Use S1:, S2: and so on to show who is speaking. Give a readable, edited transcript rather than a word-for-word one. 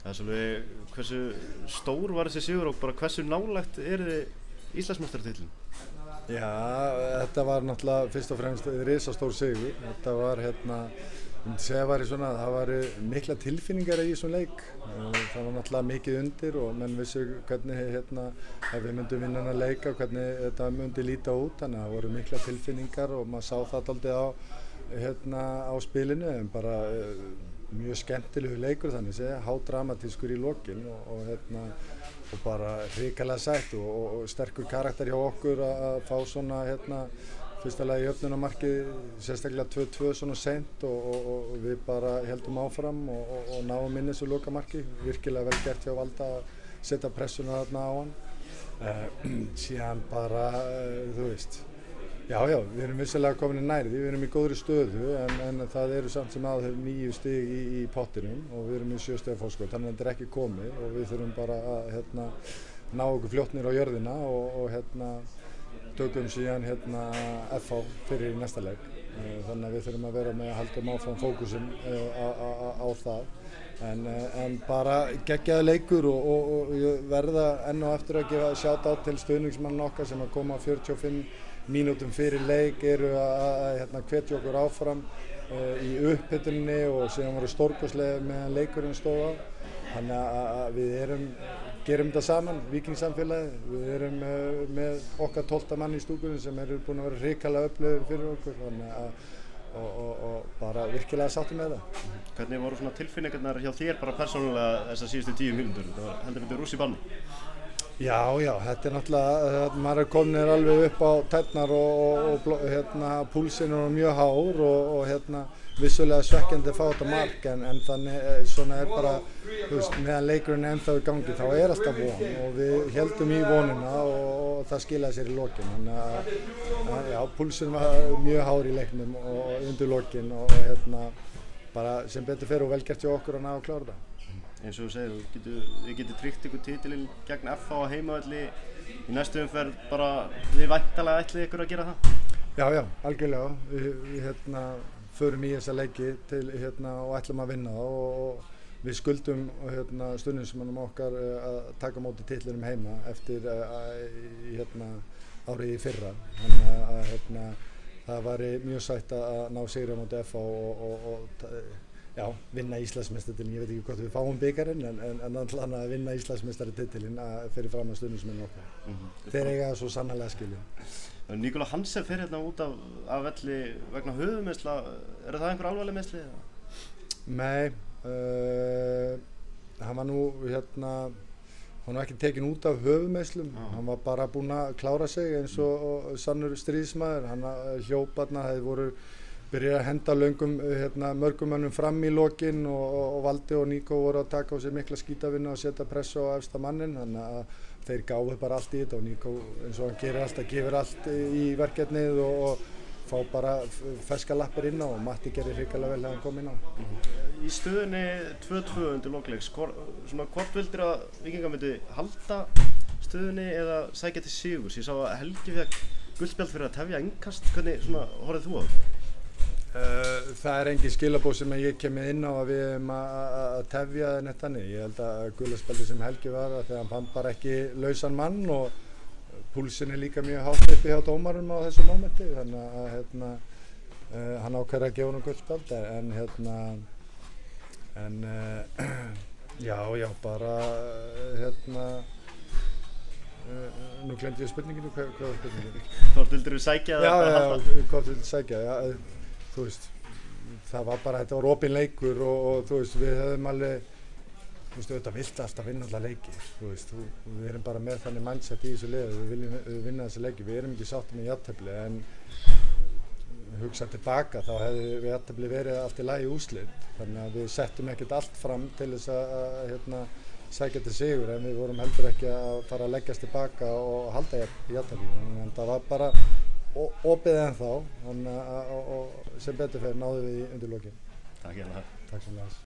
S1: Það svolítið, hversu stór var þessi sigur og bara hversu nálægt þið Íslandsmeistaratitlinn?
S2: Já, þetta var náttúrulega fyrst og fremst risastór sigur. Þetta var ég myndi segja það var mikla tilfinningar í þessum leik. Það var náttúrulega mikið undir og menn vissu hvernig ef við myndum vinna þennan leik og hvernig þetta myndi líta út. Þannig að það voru mikla tilfinningar og maður sá það dálítið á spilinu, en bara mjög skemmtilegu leikur, þannig segja, hádramatískur í lokin og bara hrikalega sætt og sterkur karakter hjá okkur að fá svona fyrsta lagi jöfnunarmarkið, sérstaklega 2-2 svona seint og við bara heldum áfram og náum inn þessu lokamarki. Virkilega vel gert hjá Valda að setja pressuna þarna á hann. Síðan bara, þú veist, já, við erum vissulega komin nær því, við erum í góðri stöðu en það eru samt sem áður 9 stig í pottinum og við erum í 7 stiga forskot, þannig að þetta er ekki komið og við þurfum bara að ná okkur fljótt niður á jörðina og tökum síðan FH fyrir í næsta leik. Þannig að við þurfum að vera með að halda áfram fókusinn á það. En bara geggjaður leikur og ég verða enn og aftur að gefa shout-out til stuðningsmanninn okkar sem að koma 45 mínútum fyrir leik, eru að hvetja okkur áfram í upphituninni og síðan voru stórkostlegir meðan leikurinn stóð á. Þannig að við gerum þetta saman, Víkingssamfélagið. Við erum með okkar 12 mann í stúkunni sem eru búin að vera hrikalega öflugir fyrir okkur. Þannig að og bara virkilega sáttum með það.
S1: Hvernig voru svona tilfinningarnar hjá þér bara persónulega þessar síðustu 10 mínútur? Þetta var heldur betur rúss í banni.
S2: Já, þetta er náttúrulega, maður er komin alveg upp á tærnar og púlsinn er mjög hár og vissulega svekkjandi að fá þetta mark en þannig svona er bara, þú veist, meðan leikurinn er ennþá í gangi þá er alltaf von og við héldum í vonina og það skilaði sér í lokin. Þannig að já, púlsinn var mjög hár í leiknum og undir lokin og bara sem betur fer og vel gert hjá okkur að ná að klára það.
S1: Eins og þú segir, þið getið tryggt ykkur titilinn gegn FH á heimavelli í næstu umferð, bara þið væntanlega ætlið ykkur að gera það?
S2: Já, algjörlega. Við förum í þessa leiki og ætlum að vinna og við skuldum stuðningsmönnum okkar að taka á móti titlinum heima eftir árið í fyrra. Þannig að það var mjög sætt að ná sigri á móti FH og vinna Íslandsmeistaratitilinn. Ég veit ekki hvort við fáum bikarinn en alltaf að vinna Íslandsmeistaratitilinn fyrir fram að stuðningsmönnum okkar. Þeir eiga svo sannarlega skilja.
S1: Nikola Hansen fer út af velli vegna höfuðmeiðsla. Er það einhver alvarleg meiðsli?
S2: Nei, hann var nú hann var ekki tekinn út af höfuðmeiðslum. Hann var bara búinn að klára sig eins og sannur stríðsmaður. Hann hljóp hefði voru byrjaði að henda löngum mörgum mönnum fram í lokin og Valdi og Nico voru að taka á sig mikla skítavinnu og setja pressu á efsta mannin. Þannig að þeir gáfu bara allt í þetta og Nico eins og hann gerir alltaf, gefur allt í verkefnið og fá bara ferska lappir inn á og Matti gerir hrikalega vel þegar hann kom inn á.
S1: Í stöðunni 2-2 undir lokleiks, hvort vildir að Víkingar myndi halda stöðunni eða sækja til sigurs? Ég sá að Helgi fékk guldspjald fyrir að tefja innkast. Hvernig horfðir þú á það?
S2: Það er engin skilaboð sem ég kem inn á að við erum að tefja neitt þannig. Ég held að gulaspjaldið sem Helgi var þegar hann fann bara ekki lausan mann og púlsinn er líka mjög hátt uppi hjá dómarum á þessu mómenti. Þannig að hann ákveður að gefa honum guldspjald en já, bara nú glemdi ég spurninginu. Hvað var spurninginu?
S1: Hvort vildir þú sækja það?
S2: Já, hvort vildir sækja, já. Þú veist, það var bara, þetta var opinn leikur og þú veist, við höfum alveg, þú veist, auðvitað vilt alltaf vinna alla leiki, þú veist, við erum bara með þannig mindset í þessu liði, við viljum vinna þessi leiki, við erum ekki sáttir með jafntefli en hugsa tilbaka þá hefði jafntefli verið allt í lagi úrslit, þannig að við settum ekkert allt fram til þess að sækja til sigur en við vorum heldur ekki að fara að leggjast tilbaka og halda jafntefli, en það var bara opið ennþá, sem betur fer náðum við í undir lokin.
S1: Takk fyrir það.
S2: Takk sem næst.